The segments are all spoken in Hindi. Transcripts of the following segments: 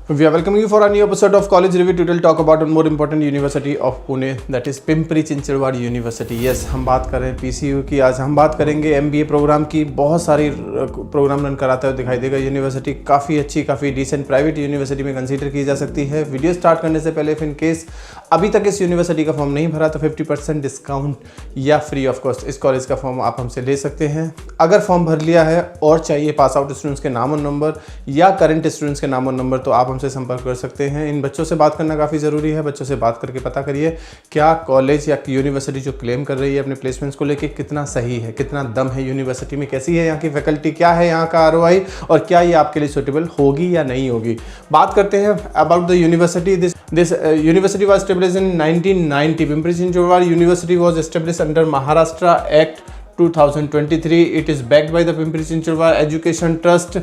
We are welcoming you for a new episode of College Review. Today we'll talk about one more important university of Pune, that is Pimpri Chinchwad university. Yes, हम बात कर रहे हैं पीसीयू की. आज हम बात करेंगे एमबीए प्रोग्राम की. बहुत सारी प्रोग्राम रन कराता हुआ दिखाई देगा. यूनिवर्सिटी काफ़ी अच्छी, काफ़ी डिसेंट प्राइवेट यूनिवर्सिटी में कंसीडर की जा सकती है. वीडियो स्टार्ट करने से पहले इन केस अभी तक इस यूनिवर्सिटी का फॉर्म नहीं भरा तो 50% डिस्काउंट या फ्री ऑफ कॉस्ट इस कॉलेज का फॉर्म आप हमसे ले सकते हैं. अगर फॉर्म भर लिया है और चाहिए पास आउट स्टूडेंट्स के नाम और नंबर या करंट स्टूडेंट्स के नाम और नंबर, तो आप हमसे संपर्क कर सकते हैं. इन बच्चों से बात करना काफ़ी ज़रूरी है. बच्चों से बात करके पता करिए क्या कॉलेज या यूनिवर्सिटी जो क्लेम कर रही है अपने प्लेसमेंट्स को लेके कितना सही है, कितना दम है यूनिवर्सिटी में, कैसी है यहाँ की फैकल्टी, क्या है यहाँ का ROI और क्या ये आपके लिए सूटेबल होगी या नहीं होगी. बात करते हैं about the university. This university was established in 1990. Pimpri Chinchwad University was established under Maharashtra Act 2023. It is backed by the Pimpri Chinchwad Education Trust,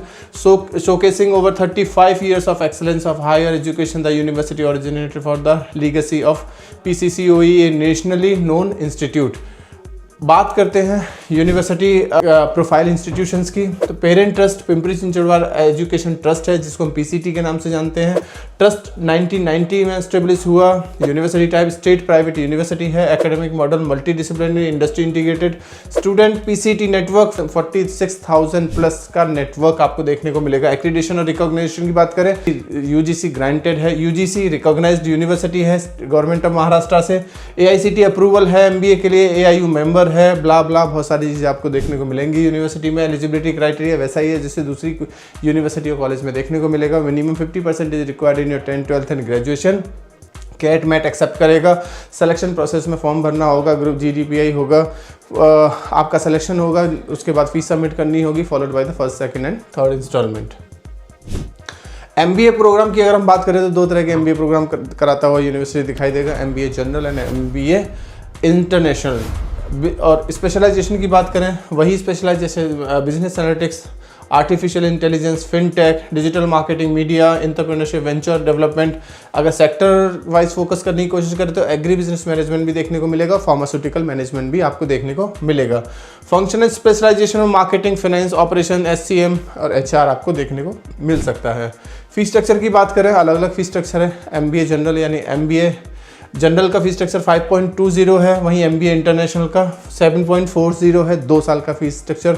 showcasing over 35 years of excellence of higher education. The university originated for the legacy of PCCOE, a nationally known institute. बात करते हैं यूनिवर्सिटी प्रोफाइल इंस्टीट्यूशंस की. तो parent trust Pimpri Chinchwad education trust है, जिसको हम PCT के नाम से जानते हैं. ट्रस्ट 1990 में एस्टेब्लिश हुआ. University type state private university है. Academic model multi disciplinary industry integrated. Student PCT network 46,000 plus का नेटवर्क आपको देखने को मिलेगा. एक्रीडिटेशन और रिकॉग्निशन की बात करें, UGC ग्रांटेड है, UGC रिकॉग्नाइज्ड यूनिवर्सिटी है गवर्नमेंट ऑफ महाराष्ट्र से. AICTE अप्रूवल है MBA के लिए, AIU मेंबर है, ब्ला ब्ला बहुत सारी चीज़ें आपको देखने को मिलेंगी यूनिवर्सिटी में. एलिजिबिलिटी क्राइटेरिया वैसा ही है जैसे दूसरी यूनिवर्सिटी और कॉलेज में देखने को मिलेगा. Minimum 50% is required in your 10th 12th and graduation. CAT MAT accept करेगा. सिलेक्शन प्रोसेस में फॉर्म भरना होगा, ग्रुप GDPI होगा, आपका सिलेक्शन होगा, उसके बाद फीस सबमिट करनी होगी, followed by the first second and third instalment. MBA programme की अगर हम बात करें तो दो तरह के MBA प्रोग्राम कराता हुआ यूनिवर्सिटी दिखाई देगा. MBA general and MBA international. और स्पेशलाइजेशन की बात करें, वही specialisation business analytics, artificial intelligence, fintech, digital marketing, media, entrepreneurship, venture development. अगर सेक्टर वाइज फोकस करने की कोशिश करें तो एग्री बिजनेस मैनेजमेंट भी देखने को मिलेगा, फार्मास्यूटिकल मैनेजमेंट भी आपको देखने को मिलेगा. फंक्शनल स्पेशलाइजेशन में मार्केटिंग, फाइनेंस, ऑपरेशन, SCM और HR आपको देखने को मिल सकता है. फीस स्ट्रक्चर की बात करें, अलग अलग फीस स्ट्रक्चर है. MBA जनरल यानी MBA जनरल का फीस स्ट्रक्चर 5.20 है, वहीं MBA इंटरनेशनल का 7.40 है, 2 साल का फीस स्ट्रक्चर.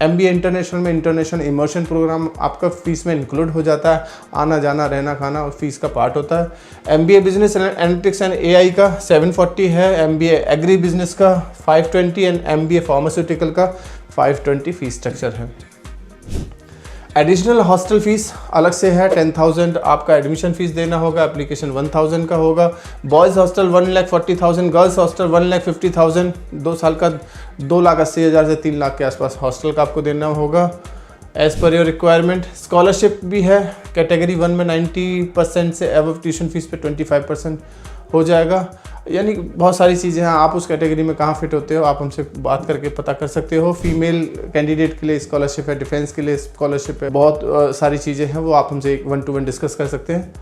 MBA इंटरनेशनल में इंटरनेशनल इमर्शन प्रोग्राम आपका फीस में इंक्लूड हो जाता है. आना जाना रहना खाना और फीस का पार्ट होता है. MBA business analytics and AI का 740 है, MBA एग्री बिजनेस का 520 एंड MBA फार्मास्यूटिकल का 520 फीस स्ट्रक्चर है. एडिशनल हॉस्टल फीस अलग से है, 10,000 आपका एडमिशन फीस देना होगा, एप्लीकेशन 1,000 का होगा. बॉयज़ हॉस्टल 1,40,000, गर्ल्स हॉस्टल 1,50,000, 2 साल का 2,80,000 से 3 लाख के आसपास हॉस्टल का आपको देना होगा as per your requirement. Scholarship भी है. कैटेगरी 1 में 90% से एबव ट्यूशन फीस पे 25% हो जाएगा. यानी बहुत सारी चीज़ें हैं. आप उस कैटेगरी में कहाँ फिट होते हो आप हमसे बात करके पता कर सकते हो. फीमेल कैंडिडेट के लिए स्कॉलरशिप है, डिफेंस के लिए स्कॉलरशिप है, बहुत सारी चीज़ें हैं, वो आप हमसे 1-to-1 डिस्कस कर सकते हैं.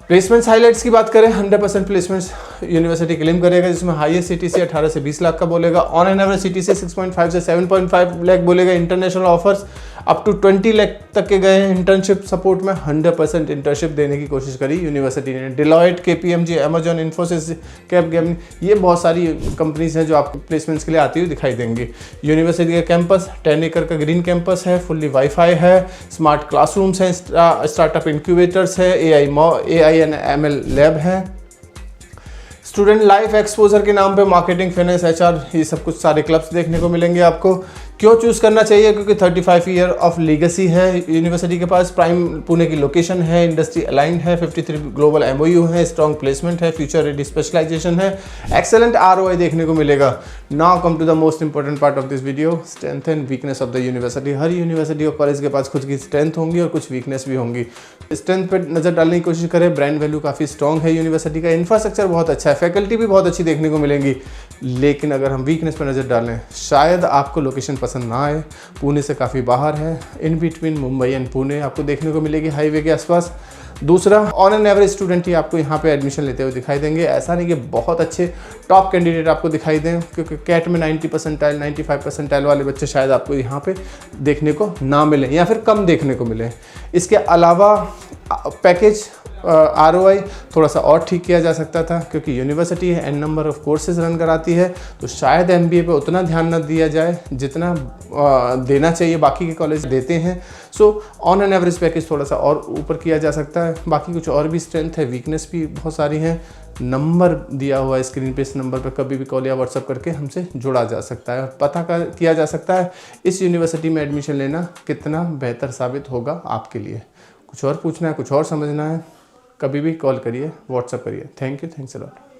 प्लेसमेंट्स हाइलाइट्स की बात करें, 100% प्लेसमेंट्स यूनिवर्सिटी क्लेम करेगा, जिसमें हाईएस्ट CTC 18 से 20 लाख का बोलेगा. ऑन एन एवरेज CTC 6.5 से 7.5 लाख बोलेगा. International offers up to 20 lakh तक के गए हैं. इंटर्नशिप सपोर्ट में 100% इंटर्नशिप देने की कोशिश करी यूनिवर्सिटी ने. डिलॉयट, KPMG, अमेजॉन, इन्फोसिस, कैपगेमिनी, ये बहुत सारी कंपनीज हैं जो आपको प्लेसमेंट्स के लिए आती हुई दिखाई देंगी. यूनिवर्सिटी का कैंपस 10 एकड़ का ग्रीन कैंपस है, फुल्ली वाईफाई है, स्मार्ट क्लासरूम्स हैं, स्टार्टअप इंक्यूबेटर्स है, AI एंड ML लैब है. स्टूडेंट लाइफ एक्सपोजर के नाम पे मार्केटिंग, फाइनेंस, HR, ये सब कुछ सारे क्लब्स देखने को मिलेंगे आपको. क्यों चूज़ करना चाहिए? क्योंकि 35 ईयर ऑफ लीगेसी है यूनिवर्सिटी के पास, प्राइम पुणे की लोकेशन है, इंडस्ट्री अलाइंड है, 53 ग्लोबल MOU है, स्ट्रॉन्ग प्लेसमेंट है, फ्यूचर रेडी स्पेशलाइजेशन है, एक्सेलेंट ROI देखने को मिलेगा. Now come to the most important part of this video, strength and weakness of the university. हर यूनिवर्सिटी और कॉलेज के पास खुद की स्ट्रेंथ होंगी और कुछ वीकनेस भी होंगी. स्ट्रेंथ पे नज़र डालने की कोशिश करें. ब्रांड वैल्यू काफ़ी स्ट्रॉन्ग है यूनिवर्सिटी का, इंफ्रास्ट्रक्चर बहुत अच्छा है, फैकल्टी भी बहुत अच्छी देखने को मिलेंगी. लेकिन अगर हम वीकनेस पर नज़र डालें, शायद आपको लोकेशन पसंद ना आए. पुणे से काफ़ी बाहर है, in between Mumbai and Pune आपको देखने को मिलेगी, हाईवे के आसपास. दूसरा, ऑन एन एवरेज स्टूडेंट ही आपको यहाँ पे एडमिशन लेते हुए दिखाई देंगे. ऐसा नहीं कि बहुत अच्छे टॉप कैंडिडेट आपको दिखाई दें, क्योंकि कैट में 90 परसेंटाइल 95 परसेंटाइल वाले बच्चे शायद आपको यहाँ पे देखने को ना मिले या फिर कम देखने को मिले. इसके अलावा पैकेज ROI थोड़ा सा और ठीक किया जा सकता था, क्योंकि यूनिवर्सिटी है, an number of courses run कराती है, तो शायद MBA पे उतना ध्यान न दिया जाए जितना देना चाहिए बाकी के कॉलेज देते हैं। So on an average package थोड़ा सा और ऊपर किया जा सकता है। बाकी कुछ और भी स्ट्रेंथ है, वीकनेस भी बहुत सारी हैं। नंबर दिया हुआ है स्क्रीन पे, इस नंबर पर कभी भी कॉल या व्हाट्सअप करके हमसे जुड़ा जा सकता है, पता किया जा सकता है इस यूनिवर्सिटी में एडमिशन लेना कितना बेहतर साबित होगा आपके लिए। कुछ और पूछना है, कुछ और समझना है, कभी भी कॉल करिए, व्हाट्सअप करिए। Thank you, thanks a lot.